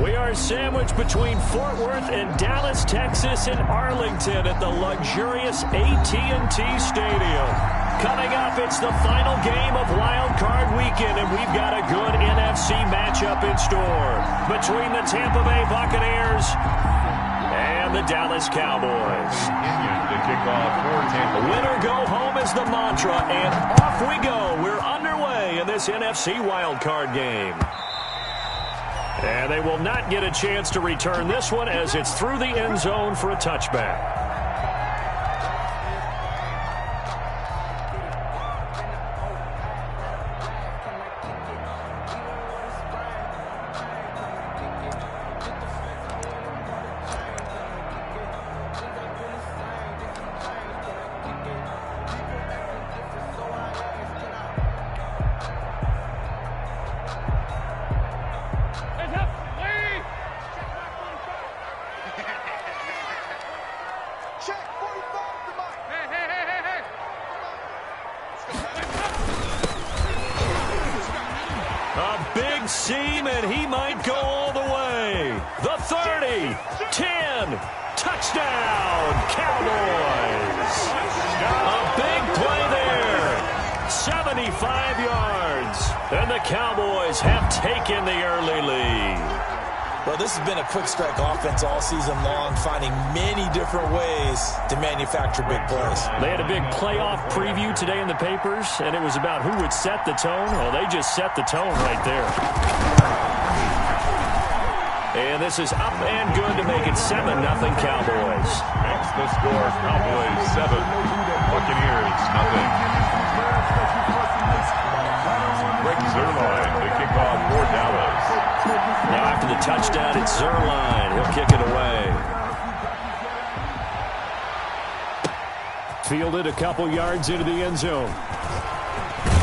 We are sandwiched between Fort Worth and Dallas, Texas, and Arlington at the luxurious AT&T Stadium. Coming up, it's the final game of Wild Card Weekend, and we've got a good NFC matchup in store between the Tampa Bay Buccaneers and the Dallas Cowboys. The kickoff for Tampa. Win or go home is the mantra, and off we go. We're underway in this NFC Wild Card game. And they will not get a chance to return this one as it's through the end zone for a touchback. Seam, and he might go all the way. The 30, 10, touchdown, Cowboys. A big play there, 75 yards, and the Cowboys have taken the early lead. Well, this has been a quick strike offense all season long, finding many different ways to manufacture big plays. They had a big playoff preview today in the papers, and it was about who would set the tone. Well, they just set the tone right there. And this is up and good to make it 7-0 Cowboys. Makes the score Cowboys 7, Buccaneers nothing. Rick Zerline, the kickoff for Dallas. Now after the touchdown, it's Zerline. He'll kick it away. Fielded a couple yards into the end zone.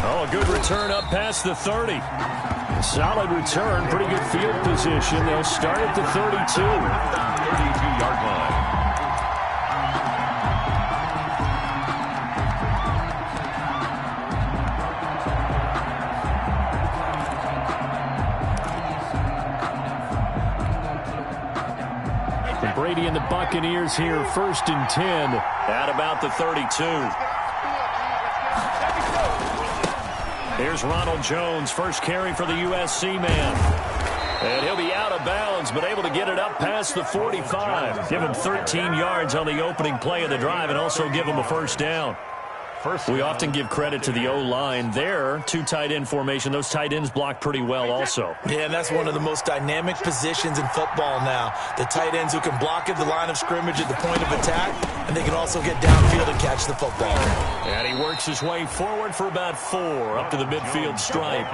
Oh, a good return up past the 30. Solid return, pretty good field position. They'll start at the 32. 32-yard line. Brady and the Buccaneers here, 1st and 10 at about the 32. Here's Ronald Jones, first carry for the USC man. And he'll be out of bounds, but able to get it up past the 45. Give him 13 yards on the opening play of the drive and also give him a first down. We often give credit to the O-line there. 2 tight end formation. Those tight ends block pretty well also. Yeah, and that's one of the most dynamic positions in football now. The tight ends who can block at the line of scrimmage at the point of attack, and they can also get downfield and catch the football. And he works his way forward for about 4 up to the midfield stripe.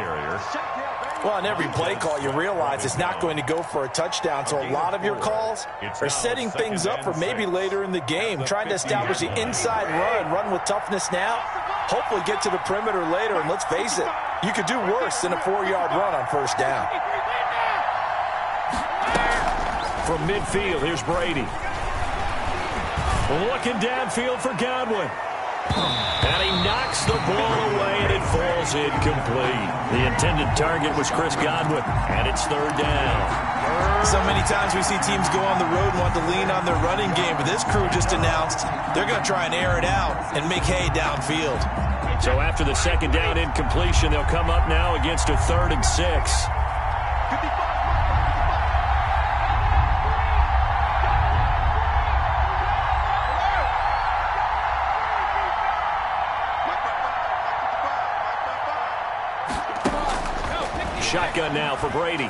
Well, on every play call, you realize it's not going to go for a touchdown, so a lot of your calls are setting things up for maybe later in the game, trying to establish the inside run with toughness now, hopefully get to the perimeter later, and let's face it, you could do worse than a 4-yard run on first down. From midfield, here's Brady. Looking downfield for Godwin. And he knocks the ball away, and it falls incomplete. The intended target was Chris Godwin, and it's 3rd down. So many times we see teams go on the road and want to lean on their running game, but this crew just announced they're going to try and air it out and make hay downfield. So after the 2nd down incompletion, they'll come up now against a 3rd and 6. Shotgun now for Brady.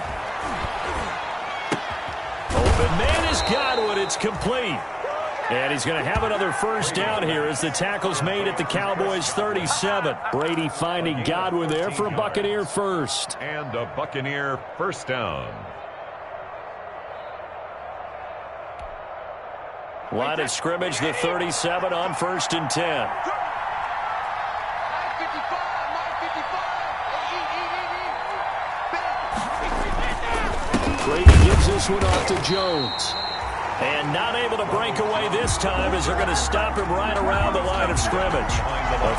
Open man is Godwin. It's complete. And he's going to have another first down here as the tackle's made at the Cowboys' 37. Brady finding Godwin there for a Buccaneer first. And a Buccaneer first down. Line of scrimmage, the 37 on 1st and 10. Brady gives this one off to Jones. And not able to break away this time as they're going to stop him right around the line of scrimmage.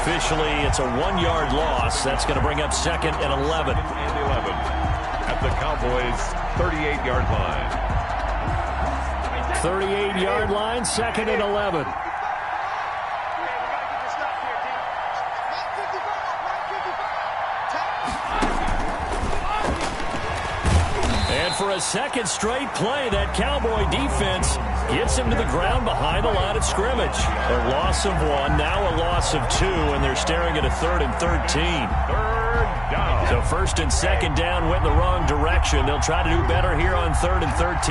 Officially, it's a 1-yard loss. That's going to bring up 2nd and 11. at the Cowboys' 38-yard line. 38-yard line, 2nd and 11. And for a second straight play, that Cowboy defense gets him to the ground behind the line of scrimmage. A loss of 1, now a loss of 2, and they're staring at a 3rd and 13. Third down. So 1st and 2nd down went in the wrong direction. They'll try to do better here on 3rd and 13.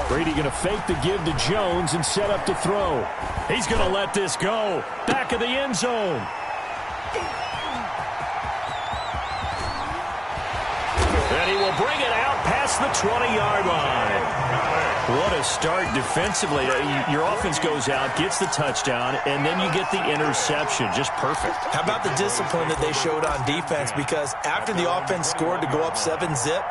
Brady going to fake the give to Jones and set up to throw. He's going to let this go. Back of the end zone. And he will bring it out past the 20-yard line. What a start defensively. Your offense goes out, gets the touchdown, and then you get the interception. Just perfect. How about the discipline that they showed on defense? Because after the offense scored to go up 7-zip,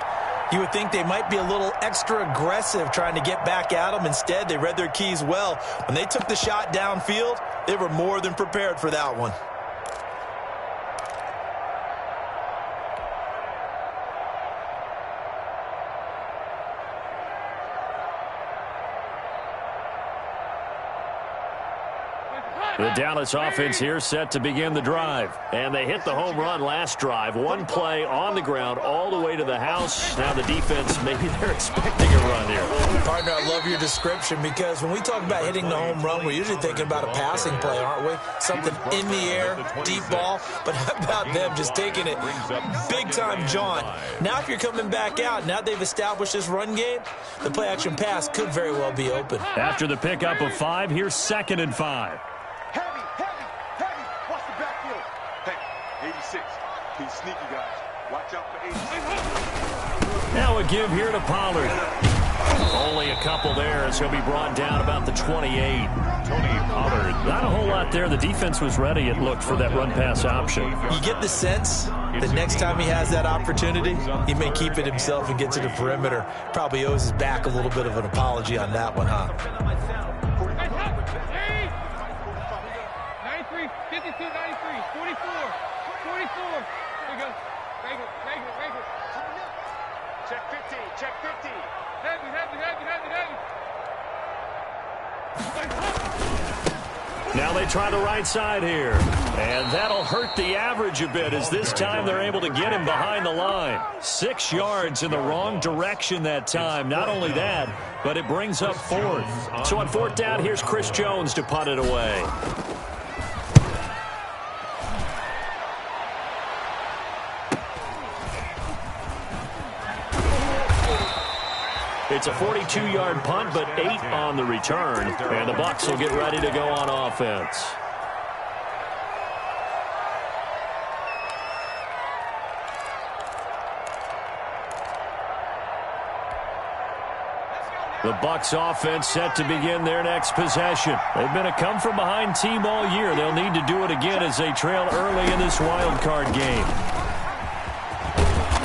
you would think they might be a little extra aggressive trying to get back at them. Instead, they read their keys well. When they took the shot downfield, they were more than prepared for that one. The Dallas offense here set to begin the drive. And they hit the home run last drive. One play on the ground all the way to the house. Now the defense, maybe they're expecting a run here. Partner, I love your description because when we talk about hitting the home run, we're usually thinking about a passing play, aren't we? Something in the air, deep ball. But how about them just taking it big-time John? Now if you're coming back out, now they've established this run game, the play-action pass could very well be open. After the pickup of 5, here's 2nd and 5. He's sneaky, guys. Watch out for 86. Now a give here to Pollard. Only a couple there as he'll be brought down about the 28. Tony Pollard. Not a whole lot there. The defense was ready, it looked, for that run-pass option. You get the sense that next time he has that opportunity, he may keep it himself and get to the perimeter. Probably owes his back a little bit of an apology on that one, huh? 93, 52, 93, 44, 44. There we go. Regular. Check 50, check 50. Heavy. Now they try the right side here. And that'll hurt the average a bit as this time they're able to get him behind the line. 6 yards in the wrong direction that time. Not only that, but it brings up 4th. So on 4th down, here's Chris Jones to punt it away. It's a 42-yard punt, but 8 on the return. And the Bucs will get ready to go on offense. The Bucs offense set to begin their next possession. They've been a come-from-behind team all year. They'll need to do it again as they trail early in this wild card game.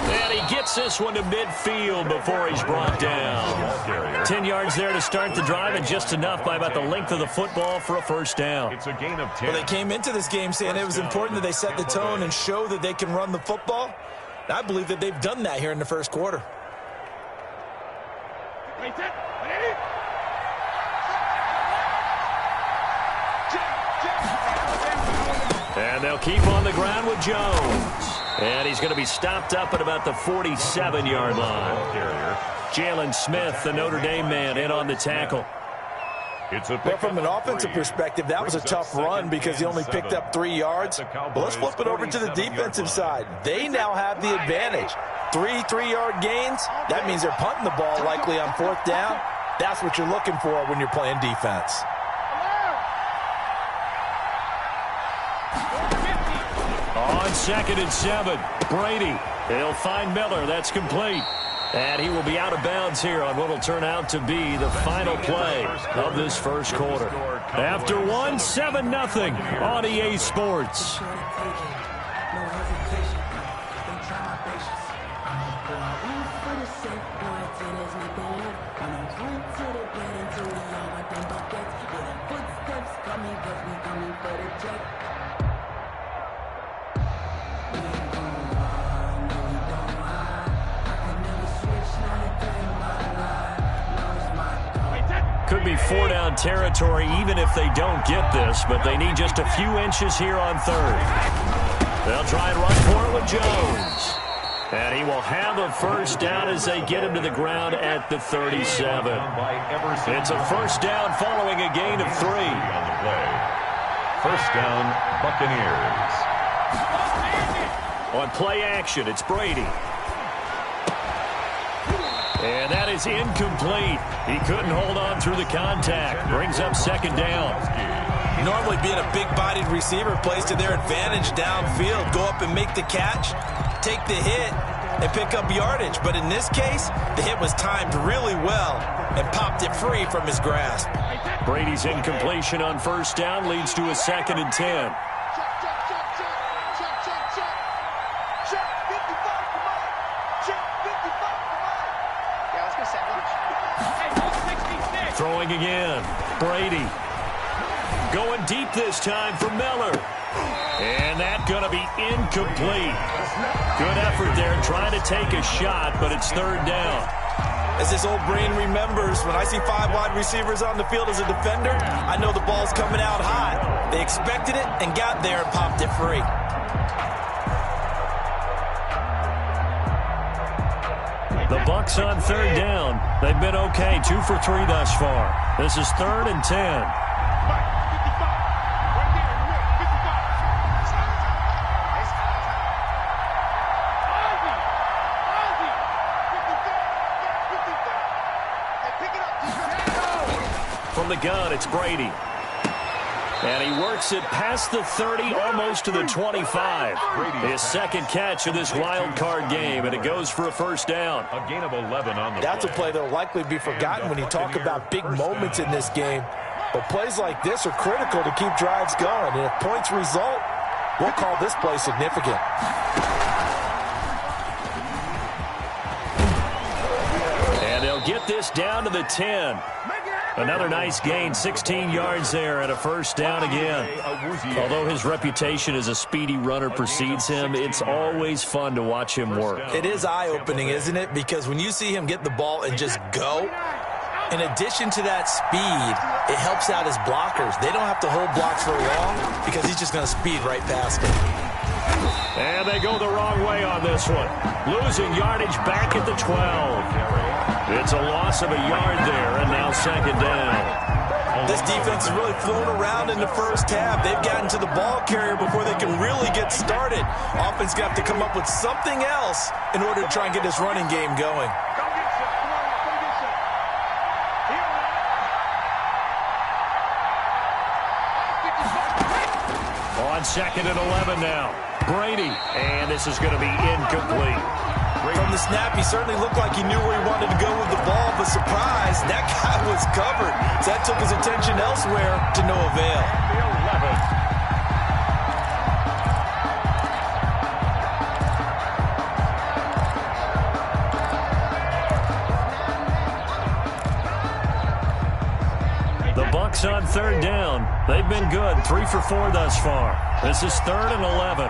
And he gets this one to midfield before he's brought down. 10 yards there to start the drive, and just enough by about the length of the football for a 1st down. It's a gain of 10. Well, they came into this game saying it was important that they set the tone and show that they can run the football. And I believe that they've done that here in the 1st quarter. And they'll keep on the ground with Jones. And he's going to be stopped up at about the 47-yard line. Jalen Smith, the Notre Dame man, in on the tackle. Well, from an offensive perspective, that was a tough run because he only picked up 3 yards. Well, let's flip it over to the defensive side. They now have the advantage. 3 3-yard gains. That means they're punting the ball likely on 4th down. That's what you're looking for when you're playing defense. On 2nd and 7, Brady. He'll find Miller. That's complete. And he will be out of bounds here on what will turn out to be the final play of this 1st quarter. After 1, 7-0 on EA Sports. Could be 4-down territory even if they don't get this, but they need just a few inches here on third. They'll try and run for it with Jones. And he will have a first down as they get him to the ground at the 37. It's a first down following a gain of 3. First down, Buccaneers. On play action, it's Brady. And that is incomplete. He couldn't hold on through the contact. Brings up second down. Normally being a big-bodied receiver plays to their advantage downfield. Go up and make the catch, take the hit, and pick up yardage. But in this case, the hit was timed really well and popped it free from his grasp. Brady's incompletion on first down leads to a 2nd and 10. Throwing again. Brady. Going deep this time for Miller. And that's going to be incomplete. Good effort there trying to take a shot, but it's third down. As this old brain remembers, when I see 5 wide receivers on the field as a defender, I know the ball's coming out hot. They expected it and got there and popped it free. The Bucs on third down. They've been okay, 2 for 3 thus far. This is 3rd and 10. From the gun, it's Brady. And he works it past the 30, almost to the 25. His second catch of this wild card game, and it goes for a first down. A gain of 11 on the That's a play that will likely be forgotten when you talk about big moments in this game. But plays like this are critical to keep drives going. And if points result, we'll call this play significant. And they'll get this down to the 10. Another nice gain, 16 yards there and a first down again. Although his reputation as a speedy runner precedes him, it's always fun to watch him work. It is eye-opening, isn't it? Because when you see him get the ball and just go, in addition to that speed, it helps out his blockers. They don't have to hold blocks for long because he's just going to speed right past them. And they go the wrong way on this one. Losing yardage back at the 12. It's a loss of a yard there, and now second down. This defense has really flown around in the first half. They've gotten to the ball carrier before they can really get started. Offense got to come up with something else in order to try and get this running game going. On 2nd and 11 now. Brady, and this is going to be incomplete. From the snap, he certainly looked like he knew where he wanted to go with the ball, but surprise, that guy was covered. So that took his attention elsewhere to no avail. The Bucs on third down. They've been good, 3 for 4 thus far. This is 3rd and 11.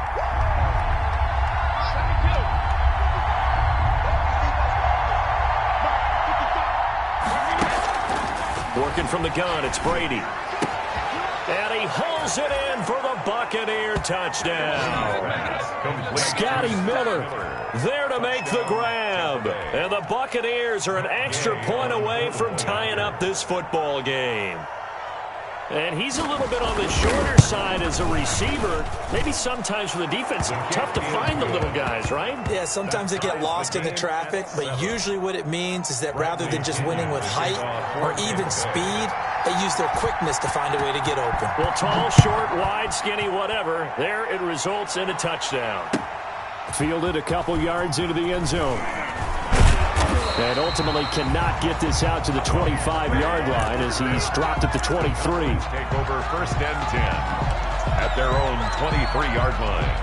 Working from the gun, it's Brady. And he hauls it in for the Buccaneer touchdown. Scotty Miller there to make the grab. And the Buccaneers are an extra point away from tying up this football game. And he's a little bit on the shorter side as a receiver. Maybe sometimes for the defense, tough to find the little guys, right? Yeah, sometimes they get lost in the traffic, but usually what it means is that rather than just winning with height or even speed, they use their quickness to find a way to get open. Well, tall, short, wide, skinny, whatever, there it results in a touchdown. Fielded a couple yards into the end zone. And ultimately cannot get this out to the 25-yard line as he's dropped at the 23. Take over 1st and 10 at their own 23-yard line.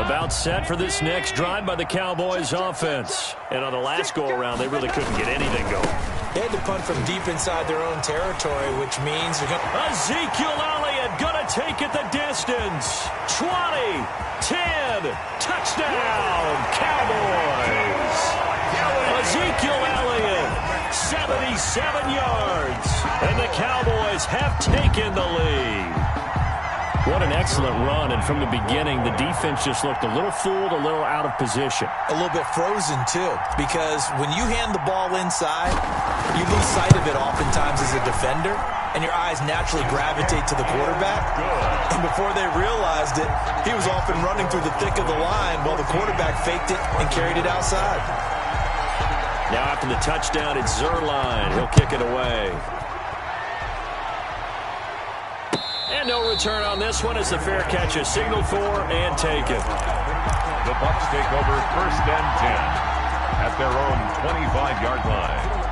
About set for this next drive by the Cowboys offense. And on the last go-around, they really couldn't get anything going. They had to punt from deep inside their own territory, which means they're going to... Ezekiel Elliott going to take it the distance. 20, 10, again. Touchdown, Cowboys. Ezekiel Elliott, 77 yards. And the Cowboys have taken the lead. What an excellent run, and from the beginning, the defense just looked a little fooled, a little out of position. A little bit frozen, too, because when you hand the ball inside, you lose sight of it oftentimes as a defender, and your eyes naturally gravitate to the quarterback. And before they realized it, he was off and running through the thick of the line while the quarterback faked it and carried it outside. Now after the touchdown, it's Zerline. He'll kick it away. And no return on this one as the fair catch is signaled for and taken. The Bucs take over 1st and 10 at their own 25-yard line.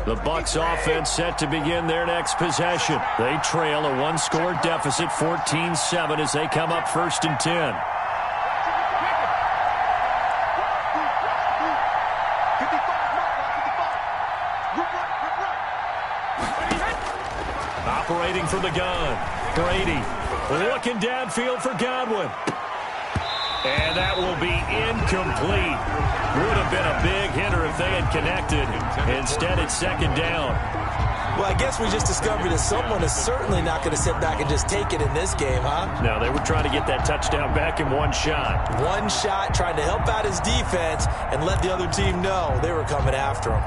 The Bucs offense set to begin their next possession. They trail a one-score deficit, 14-7, as they come up 1st and 10. Operating from the gun, Brady looking downfield for Godwin. And that will be incomplete. Would have been a big hitter if they had connected. Instead, it's 2nd down. Well, I guess we just discovered that someone is certainly not going to sit back and just take it in this game, huh? No, they were trying to get that touchdown back in one shot. One shot, trying to help out his defense and let the other team know they were coming after him.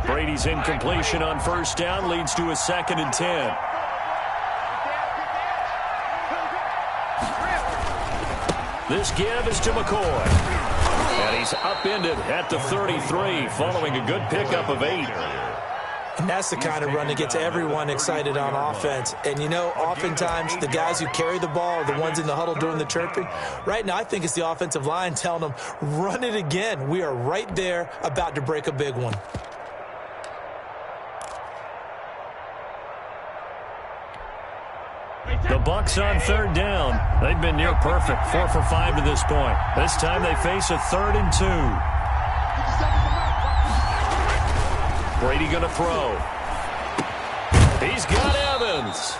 Brady's incompletion on 1st down leads to a 2nd and 10. This give is to McCoy. And he's upended at the 33 following a good pickup of 8. And that's the kind of run that gets everyone excited on offense. And, you know, oftentimes the guys who carry the ball are the ones in the huddle doing the chirping. Right now, I think it's the offensive line telling them, run it again. We are right there about to break a big one. The Bucs on 3rd down. They've been near perfect, 4 for 5 to this point. This time they face a 3rd and 2. Brady going to throw. He's got Evans.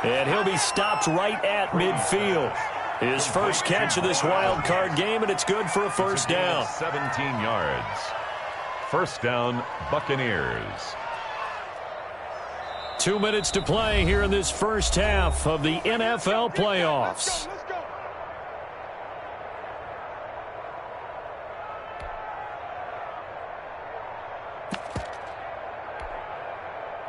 And he'll be stopped right at midfield. His first catch of this wild card game, and it's good for a 1st down. 17 yards. 1st down, Buccaneers. 2 minutes to play here in this first half of the NFL playoffs.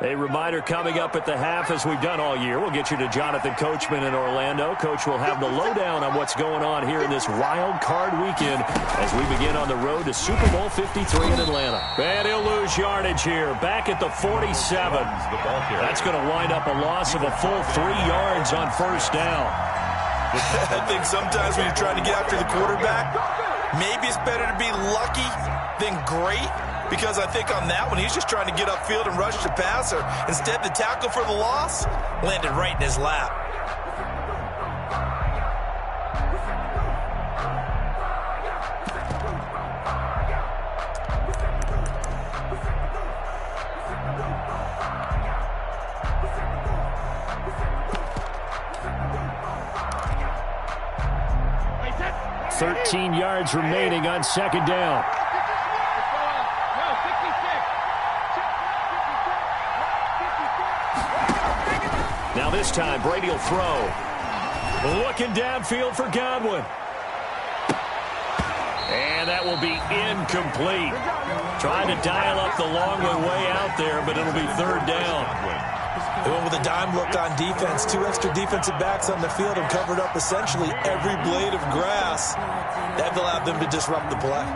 A reminder coming up at the half, as we've done all year. We'll get you to Jonathan Coachman in Orlando. Coach will have the lowdown on what's going on here in this wild card weekend as we begin on the road to Super Bowl 53 in Atlanta. And he'll lose yardage here, back at the 47. That's going to wind up a loss of a full 3 yards on 1st down. I think sometimes when you're trying to get after the quarterback, maybe it's better to be lucky than great. Because I think on that one, he's just trying to get upfield and rush the passer. Instead, the tackle for the loss landed right in his lap. $13 yards remaining on 2nd down. Now this time, Brady will throw. Looking downfield for Godwin. And that will be incomplete. Trying to dial up the long way out there, but it'll be 3rd down. They went with a dime look on defense. 2 extra defensive backs on the field and covered up essentially every blade of grass. That allowed them to disrupt the play.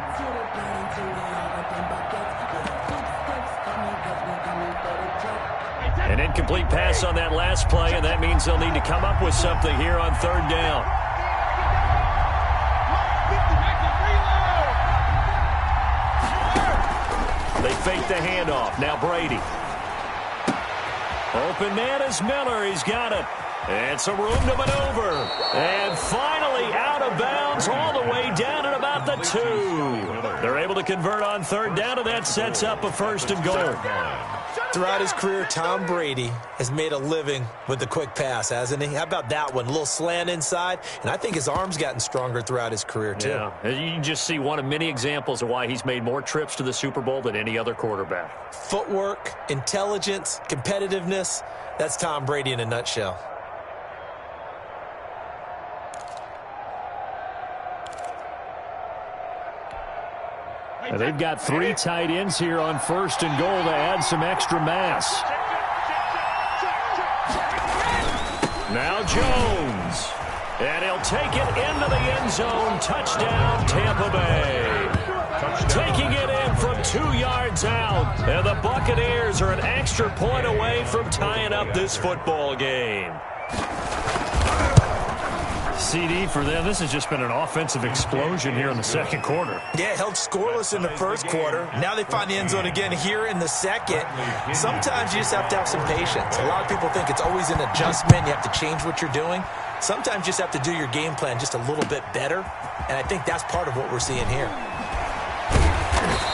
An incomplete pass on that last play, and that means they'll need to come up with something here on 3rd down. They fake the handoff. Now Brady. Open man is Miller. He's got it. And some room to maneuver. And finally out of bounds all the way down at about the 2. They're able to convert on third down, and that sets up a 1st and goal. Throughout his career, Tom Brady has made a living with the quick pass, hasn't he? How about that one? A little slant inside, and I think his arm's gotten stronger throughout his career, too. Yeah, you can just see one of many examples of why he's made more trips to the Super Bowl than any other quarterback. Footwork, intelligence, competitiveness, that's Tom Brady in a nutshell. And they've got 3 tight ends here on 1st and goal to add some extra mass. Now Jones. And he'll take it into the end zone. Touchdown, Tampa Bay. Taking it in from 2 yards out. And the Buccaneers are an extra point away from tying up this football game. CD for them. This has just been an offensive explosion here in the second quarter. Yeah, held scoreless in the first quarter. Now they find the end zone again here in the second. Sometimes you just have to have some patience. A lot of people think it's always an adjustment. You have to change what you're doing. Sometimes you just have to do your game plan just a little bit better. And I think that's part of what we're seeing here.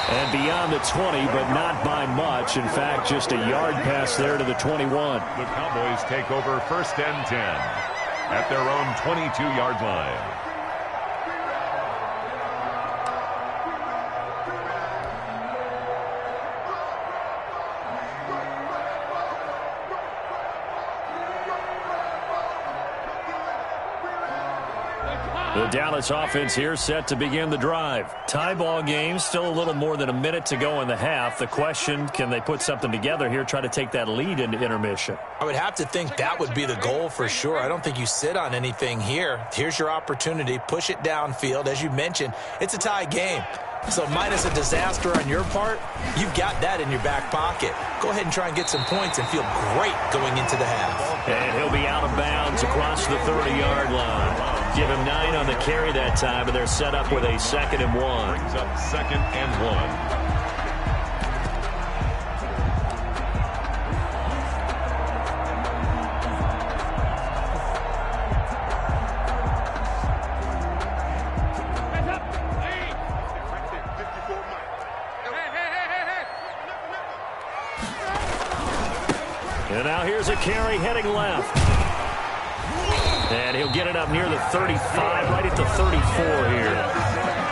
And beyond the 20, but not by much. In fact, just a yard pass there to the 21. The Cowboys take over 1st and 10. At their own 22-yard line. The Dallas offense here set to begin the drive. Tie ball game, still a little more than a minute to go in the half. The question, can they put something together here, try to take that lead into intermission? I would have to think that would be the goal for sure. I don't think you sit on anything here. Here's your opportunity. Push it downfield. As you mentioned, it's a tie game. So minus a disaster on your part, you've got that in your back pocket. Go ahead and try and get some points and feel great going into the half. And he'll be out of bounds across the 30-yard line. Give him 9 on the carry that time, and they're set up with a 2nd and 1. Brings up 2nd and 1. And now here's a carry heading left. And he'll get it up near the 35, right at the 34 here.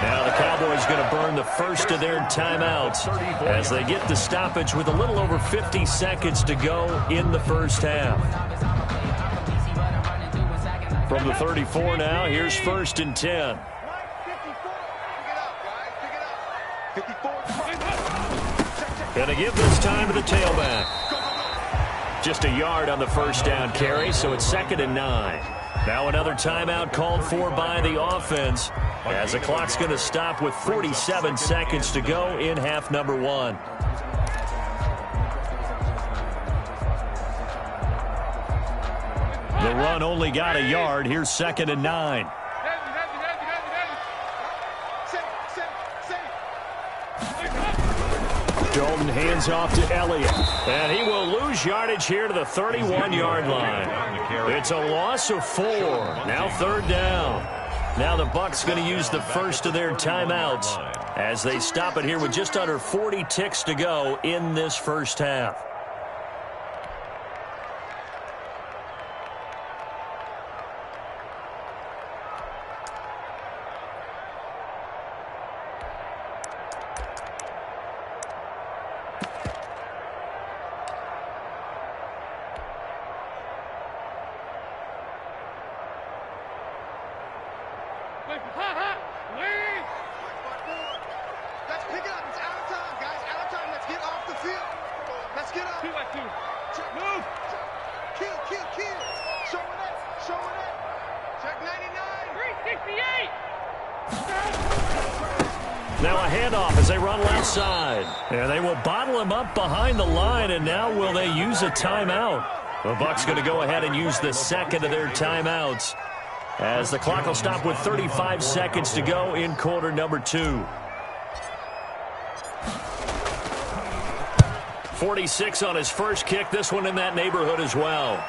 Now the Cowboys going to burn the first of their timeouts as they get the stoppage with a little over 50 seconds to go in the first half. From the 34 now, here's 1st and 10. Going to give this time to the tailback. Just a yard on the first down carry, so it's 2nd and 9. Now another timeout called for by the offense as the clock's going to stop with 47 seconds to go in half number 1. The run only got a yard. Here's 2nd and 9. Dalton hands off to Elliott. And he will lose yardage here to the 31-yard line. It's a loss of 4. Now 3rd down. Now the Bucs going to use the first of their timeouts as they stop it here with just under 40 ticks to go in this first half. Let's pick it up. It's out of time, guys. Out of time. Let's get off the field. Let's get up. 2-by-2. Move. Kill. Showing it. Check 99. 368. Now a handoff as they run left side. And they will bottle him up behind the line, and now will they use a timeout? The Bucs going to go ahead and use the second of their timeouts as the clock will stop with 35 seconds to go in quarter number 2. 46 on his first kick. This one in that neighborhood as well.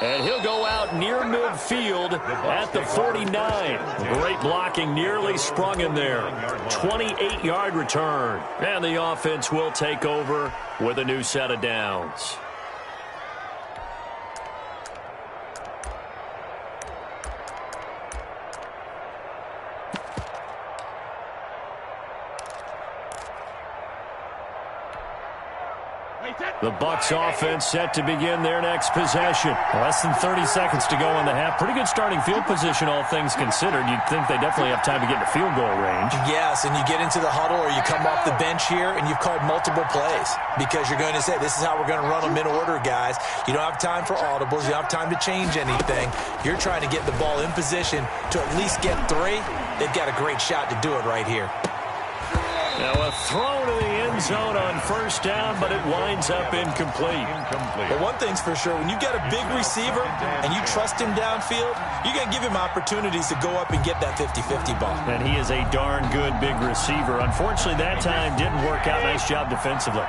And he'll go out near midfield at the 49. Great blocking, nearly sprung in there. 28-yard return. And the offense will take over with a new set of downs. The Bucs offense set to begin their next possession. Less than 30 seconds to go in the half. Pretty good starting field position, all things considered. You'd think they definitely have time to get to field goal range. Yes, and you get into the huddle or you come off the bench here and you've called multiple plays because you're going to say, this is how we're going to run them in order, guys. You don't have time for audibles. You don't have time to change anything. You're trying to get the ball in position to at least get 3. They've got a great shot to do it right here. Now a throw to the end zone on first down, but it winds up incomplete. But one thing's for sure, when you've got a big receiver and you trust him downfield, you're going to give him opportunities to go up and get that 50-50 ball. And he is a darn good big receiver. Unfortunately, that time didn't work out. Nice job defensively.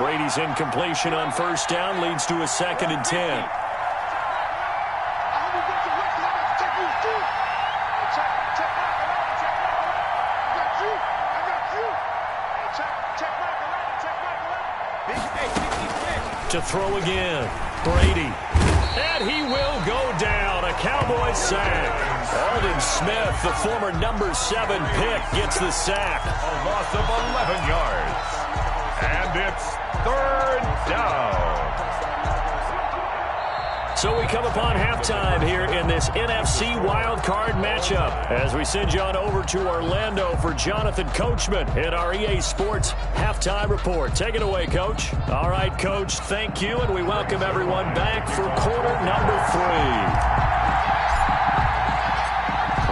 Brady's incompletion on first down leads to a 2nd and 10. To throw again, Brady. And he will go down. A Cowboys sack. Aldon Smith, the former number 7 pick, gets the sack. A loss of 11 yards. And it's 3rd down. So we come upon halftime here in this NFC wildcard matchup as we send you on over to Orlando for Jonathan Coachman in our EA Sports halftime report. Take it away, Coach. All right, Coach, thank you, and we welcome everyone back for quarter number 3.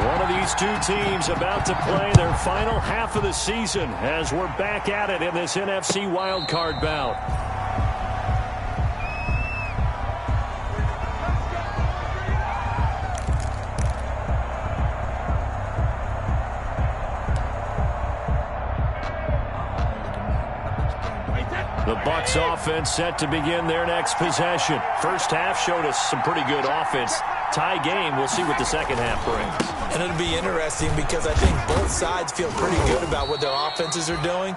One of these two teams about to play their final half of the season as we're back at it in this NFC wildcard bout. The Bucs offense set to begin their next possession. First half showed us some pretty good offense. Tie game. We'll see what the second half brings. And it'll be interesting because I think both sides feel pretty good about what their offenses are doing.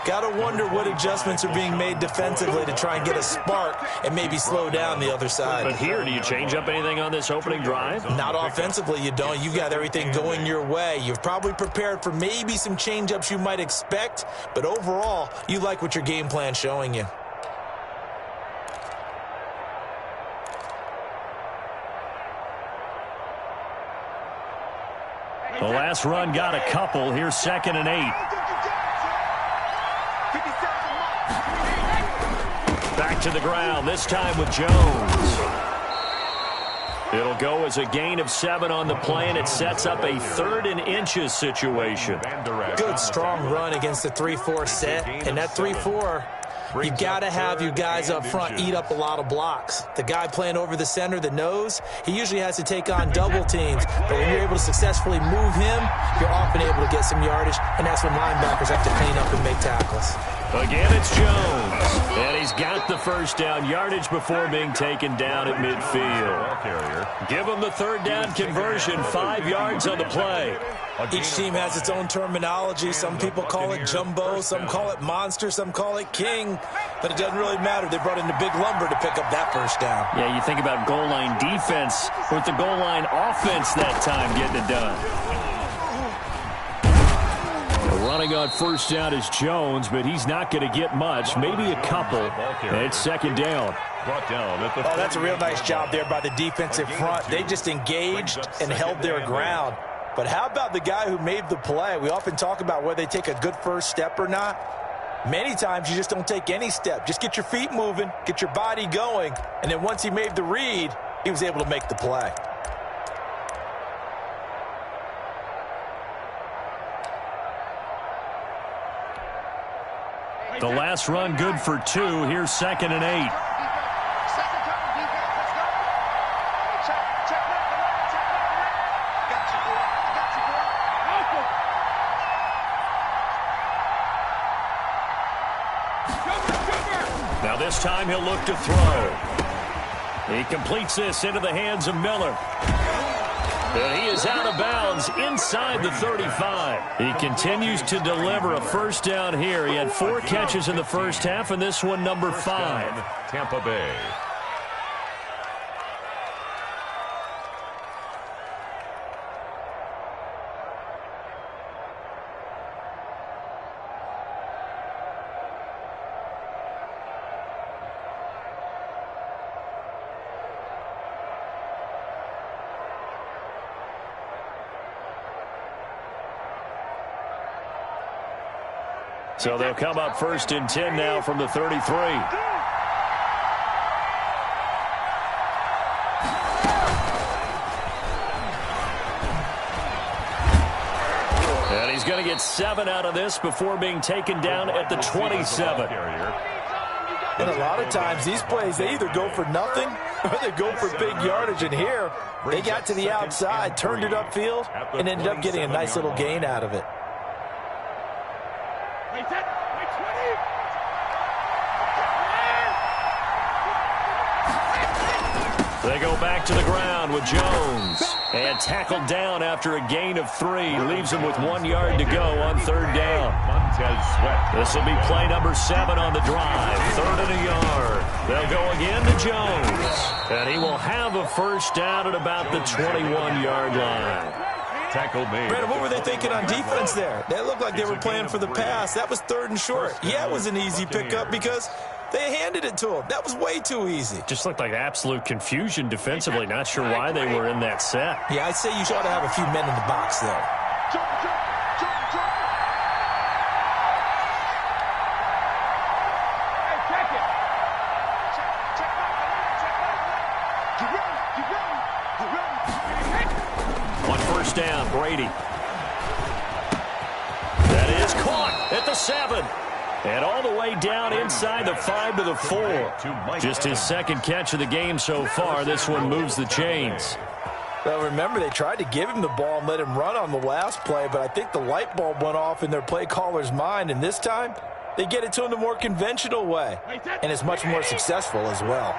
Got to wonder what adjustments are being made defensively to try and get a spark and maybe slow down the other side. But here, do you change up anything on this opening drive? Not offensively, you don't. You got everything going your way. You've probably prepared for maybe some change-ups you might expect, but overall, you like what your game plan's showing you. The last run got a couple. Here's 2nd and 8. Back to the ground, this time with Jones. It'll go as a gain of 7 on the play, and it sets up a 3rd and inches situation. Good, strong run against the 3-4 set, and that 3-4, you got to have your guys up front eat up a lot of blocks. The guy playing over the center, the nose, he usually has to take on double teams, but when you're able to successfully move him, you're often able to get some yardage, and that's when linebackers have to clean up and make tackles. Again, it's Jones, and he's got the first down yardage before being taken down at midfield. Give him the 3rd down conversion, 5 yards on the play. Each team has its own terminology. Some people call it jumbo, some call it monster, some call it king, but it doesn't really matter. They brought in the big lumber to pick up that first down. Yeah, you think about goal line defense with the goal line offense that time getting it done. Running on first down is Jones, but he's not going to get much, maybe a couple. And it's 2nd down. Oh, that's a real nice job there by the defensive front. They just engaged and held their ground. But how about the guy who made the play? We often talk about whether they take a good first step or not. Many times you just don't take any step. Just get your feet moving, get your body going, and then once he made the read, he was able to make the play. The last run good for 2. Here's 2nd and 8. Now this time he'll look to throw. He completes this into the hands of Miller. And he is out of bounds inside the 35. He continues to deliver a first down here. He had 4 catches in the first half, and this one number 5. Tampa Bay. So they'll come up first and 10 now from the 33. And he's going to get 7 out of this before being taken down at the 27. And a lot of times these plays, they either go for nothing or they go for big yardage. And here, they got to the outside, turned it upfield, and ended up getting a nice little gain out of it. They go back to the ground with Jones. And tackled down after a gain of 3. Leaves him with 1 yard to go on 3rd down. This will be play number 7 on the drive. 3rd and a yard. They'll go again to Jones. And he will have a first down at about the 21-yard line. Tackle made. Brandon, what were they thinking on defense there? They looked like they were playing for the pass. That was 3rd and short. Yeah, it was an easy pickup because they handed it to him. That was way too easy. Just looked like absolute confusion defensively. Not sure why they were in that set. Yeah, I'd say you ought to have a few men in the box there. On first down, Brady. That is caught at the 7. And all the way down inside the 5 to the 4. Just his 2nd catch of the game so far. This one moves the chains. Well, remember, they tried to give him the ball and let him run on the last play, but I think the light bulb went off in their play caller's mind, and this time they get it to him the more conventional way, and it's much more successful as well.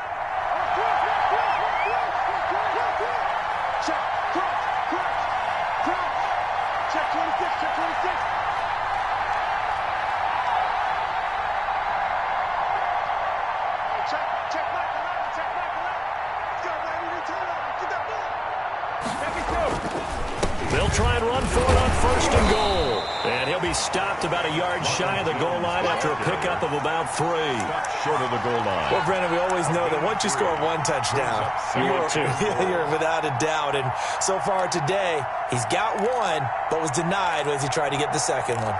They'll try and run for it on 1st and goal. And he'll be stopped about a yard shy of the goal line after a pickup of about 3. Short of the goal line. Well, Brennan, we always know that once you score 1 touchdown, you're without a doubt. And so far today, he's got 1, but was denied as he tried to get the 2nd one.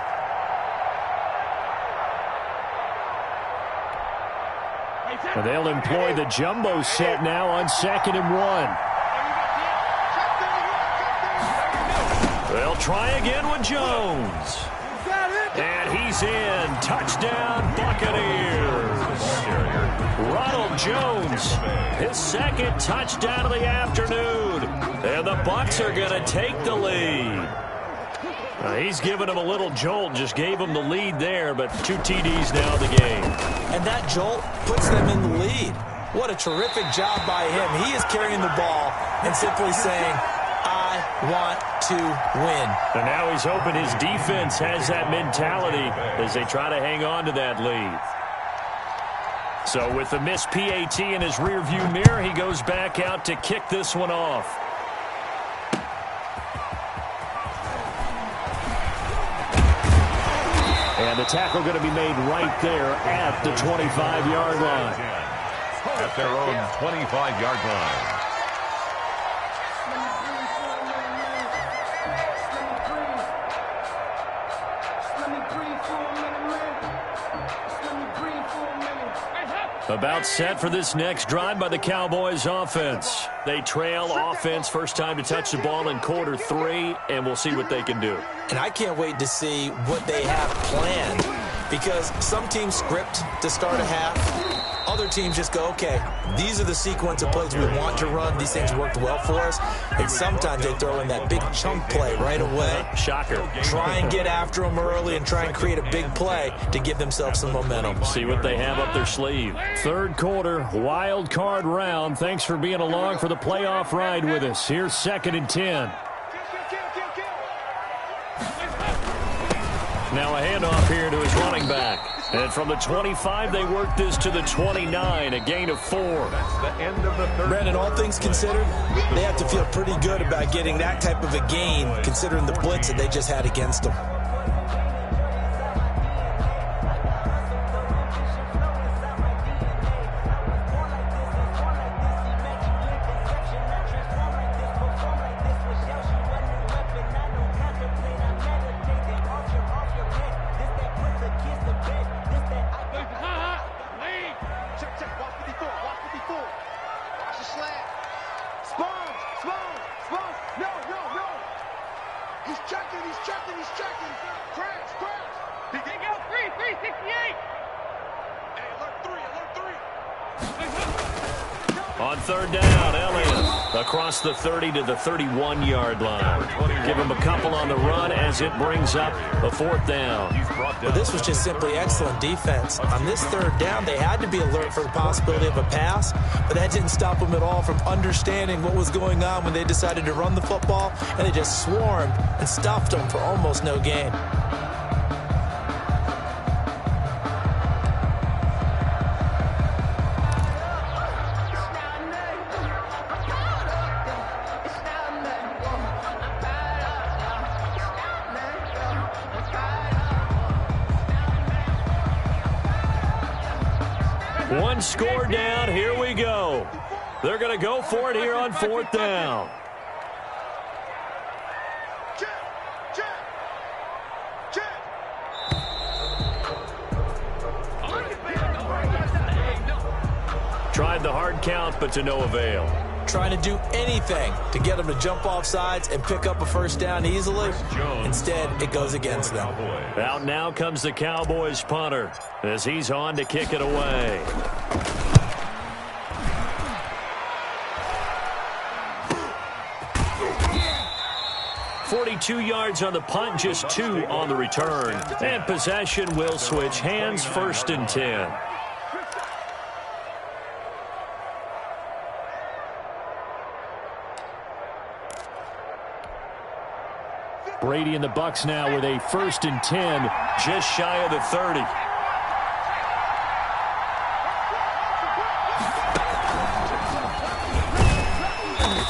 Well, they'll employ the jumbo set now on 2nd and 1. They'll try again with Jones. And he's in. Touchdown, Buccaneers. Ronald Jones, his 2nd touchdown of the afternoon. And the Bucs are going to take the lead. He's given him a little jolt, just gave him the lead there, but 2 TDs now in the game. And that jolt puts them in the lead. What a terrific job by him. He is carrying the ball and simply saying, I want to win. And now he's hoping his defense has that mentality as they try to hang on to that lead. So with the missed PAT in his rearview mirror, he goes back out to kick this one off. And the tackle going to be made right there at the 25-yard line. At their own 25-yard line. About set for this next drive by the Cowboys offense. They trail offense first time to touch the ball in quarter 3, and we'll see what they can do. And I can't wait to see what they have planned, because some teams script to start a half. Other other teams just go, okay, these are the sequence of plays we want to run. These things worked well for us. And sometimes they throw in that big chunk play right away. Shocker. Try and get after them early and try and create a big play to give themselves some momentum. See what they have up their sleeve. Third quarter, wild card round. Thanks for being along for the playoff ride with us. Here's 2nd and 10. Now a handoff here to his running back. And from the 25, they work this to the 29, a gain of 4. That's the end of the third. Brandon, all things considered, they have to feel pretty good about getting that type of a gain, considering the blitz that they just had against them. On third down, Elliott across the 30 to the 31-yard line. Give him a couple on the run as it brings up a 4th down. Well, this was just simply excellent defense. On this third down, they had to be alert for the possibility of a pass, but that didn't stop them at all from understanding what was going on when they decided to run the football, and they just swarmed and stuffed them for almost no gain. One score down. Here we go. They're going to go for it here on 4th down. Tried the hard count, but to no avail. Trying to do anything to get them to jump off sides and pick up a 1st down easily. Instead, it goes against them. Out now comes the Cowboys punter as he's on to kick it away. .42 yards on the punt, just 2 on the return. And possession will switch hands, 1st and 10. Brady and the Bucs now with a 1st and 10, just shy of the 30.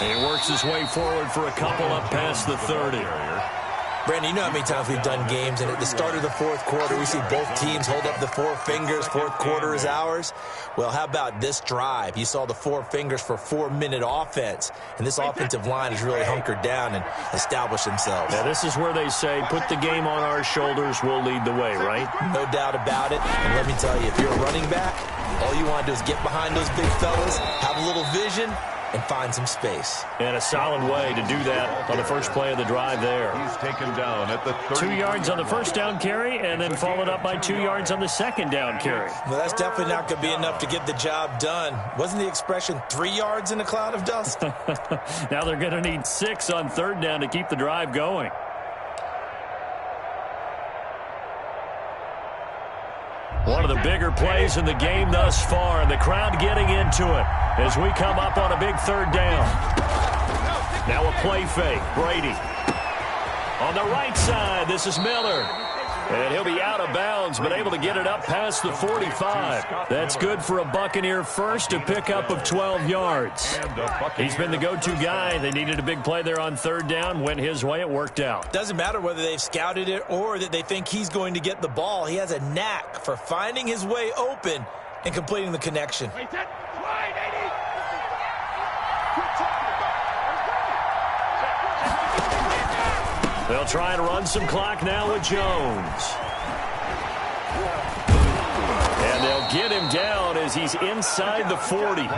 He works his way forward for a couple up past the 30. Brandon, you know how many times we've done games, and at the start of the 4th quarter, we see both teams hold up the 4 fingers, 4th quarter is ours. Well, how about this drive? You saw the 4 fingers for 4-minute offense, and this offensive line has really hunkered down and established themselves. Yeah, this is where they say, put the game on our shoulders, we'll lead the way, right? No doubt about it, and let me tell you, if you're a running back, all you want to do is get behind those big fellas, have a little vision, and find some space. And a solid way to do that on the first play of the drive there. He's taken down at the 30. 2 yards on the 1st down carry, and then followed up by 2 yards on the 2nd down carry. Well, that's definitely not going to be enough to get the job done. Wasn't the expression 3 yards in a cloud of dust? Now they're going to need 6 on 3rd down to keep the drive going. One of the bigger plays in the game thus far, and the crowd getting into it as we come up on a big 3rd down. Now a play fake. Brady. On the right side, this is Miller. And he'll be out of bounds, but able to get it up past the 45. That's good for a Buccaneer first, to pick up of 12 yards. He's been the go-to guy. They needed a big play there on 3rd down. Went his way. It worked out. Doesn't matter whether they've scouted it or that they think he's going to get the ball. He has a knack for finding his way open and completing the connection. They'll try and run some clock now with Jones. And they'll they'll get him down as he's inside the 40.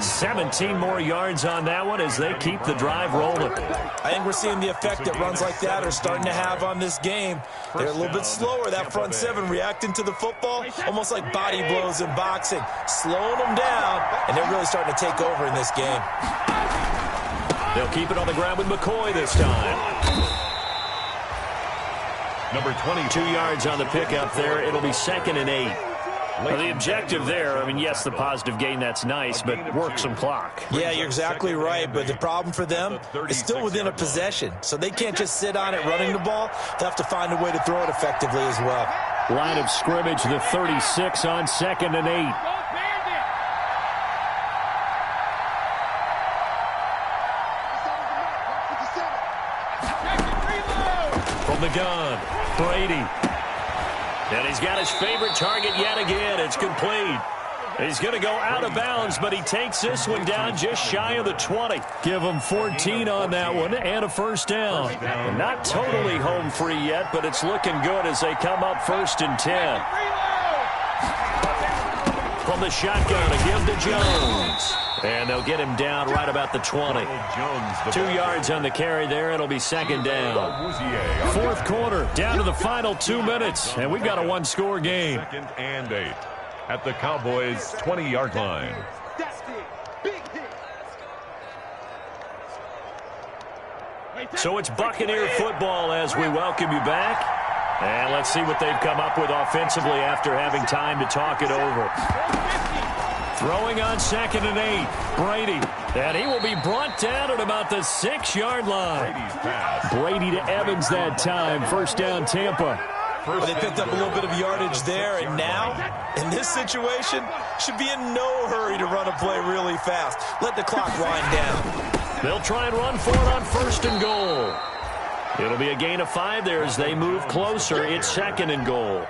17 more yards on that one as they keep the drive rolling. I think we're seeing the effect that runs like that are starting to have on this game. They're a little bit slower, that front seven, reacting to the football, almost like body blows in boxing, slowing them down, and they're really starting to take over in this game. They'll keep it on the ground with McCoy this time. Number 22 yards on the pickup there. It'll be 2nd and 8. Well, the objective there, I mean, yes, the positive gain, that's nice, but work some clock. Yeah, you're exactly right, but the problem for them is still within a possession, so they can't just sit on it running the ball. They have to find a way to throw it effectively as well. Line of scrimmage, the 36 on 2nd and 8. From the gun, Brady. And he's got his favorite target yet again. It's complete. He's going to go out of bounds, but he takes this one down just shy of the 20. Give him 14 on that one and a first down. Not totally home free yet, but it's looking good as they come up 1st and 10. From the shotgun, a give to Jones. And they'll get him down right about the 20. 2 yards on the carry there. It'll be 2nd down. 4th quarter, down to the final 2 minutes. And we've got a one-score game. 2nd and 8 at the Cowboys' 20-yard line. So it's Buccaneer football as we welcome you back. And let's see what they've come up with offensively after having time to talk it over. Throwing on 2nd and 8. Brady. And he will be brought down at about the 6-yard line. Brady to Evans that time. First down, Tampa. Well, they picked up a little bit of yardage there, and now, in this situation, should be in no hurry to run a play really fast. Let the clock wind down. They'll try and run for it on 1st and goal. It'll be a gain of 5 there as they move closer. It's 2nd and goal.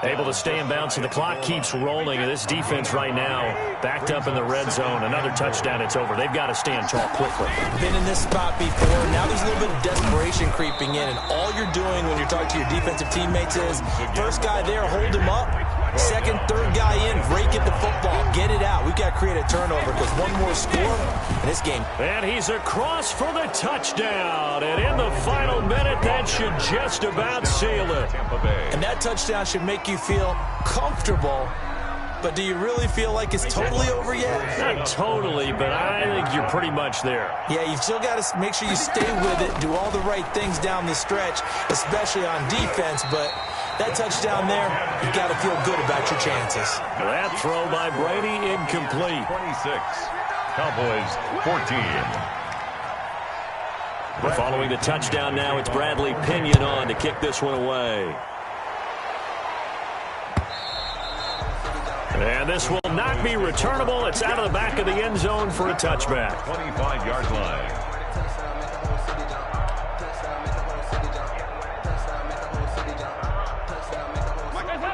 Able to stay in bounds, and the clock keeps rolling. And this defense right now backed up in the red zone. Another touchdown, it's over. They've got to stand tall quickly. Been in this spot before. Now there's a little bit of desperation creeping in, and all you're doing when you're talking to your defensive teammates is first guy there, hold him up. Second, third guy in, break it the football. Get it out. We've got to create a turnover because one more score in this game. And he's across for the touchdown. And in the final minute, that should just about seal it. And that touchdown should make you feel comfortable. But do you really feel like it's totally over yet? Not totally, but I think you're pretty much there. Yeah, you've still got to make sure you stay with it, do all the right things down the stretch, especially on defense. But that touchdown there, you got to feel good about your chances. That throw by Brady, incomplete. 26, Cowboys 14. Following the touchdown now, it's Bradley Pinion on to kick this one away. And this will not be returnable. It's out of the back of the end zone for a touchback. 25-yard line.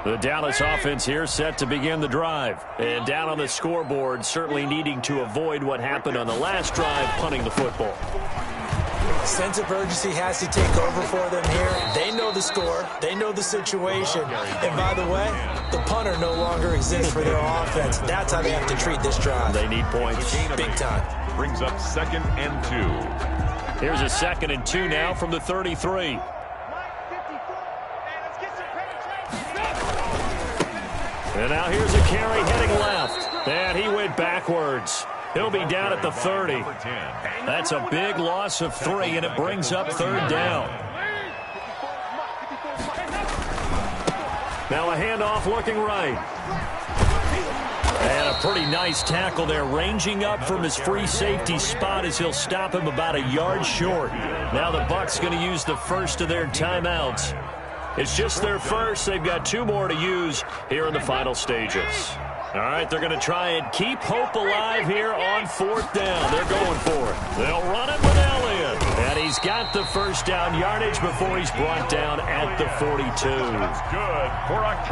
The Dallas offense here set to begin the drive. And down on the scoreboard, certainly needing to avoid what happened on the last drive, punting the football. Sense of urgency has to take over for them here. They know the score. They know the situation. And by the way, the punter no longer exists for their offense. That's how they have to treat this drive. They need points. Big time. Brings up 2nd and 2. Here's a 2nd and 2 now from the 33. And now here's a carry heading left. And he went backwards. He'll be down at the 30. That's a big loss of 3, and it brings up 3rd down. Now a handoff looking right. And a pretty nice tackle there, ranging up from his free safety spot as he'll stop him about a yard short. Now the Bucs going to use the first of their timeouts. It's just their first. They've got 2 more to use here in the final stages. All right, they're going to try and keep hope alive here on 4th down. They're going for it. They'll run it with Elliott. And he's got the first down yardage before he's brought down at the 42. That's good.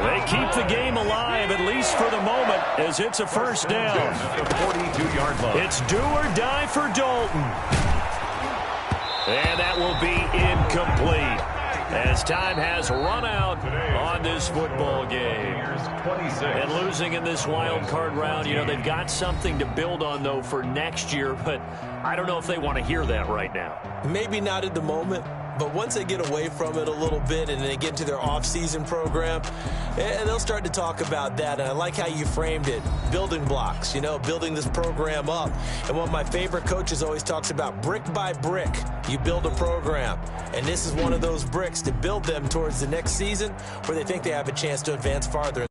They keep the game alive, at least for the moment, as it's a first down. The 42-yard line. It's do or die for Dalton. And that will be incomplete. as time has run out on this football game. And losing in this wild card round, you know, they've got something to build on, though, for next year, but I don't know if they want to hear that right now. Maybe not at the moment, but once they get away from it a little bit and they get into their off-season program, and they'll start to talk about that. And I like how you framed it, building blocks, you know, building this program up. And one of my favorite coaches always talks about brick by brick, you build a program. And this is one of those bricks to build them towards the next season where they think they have a chance to advance farther.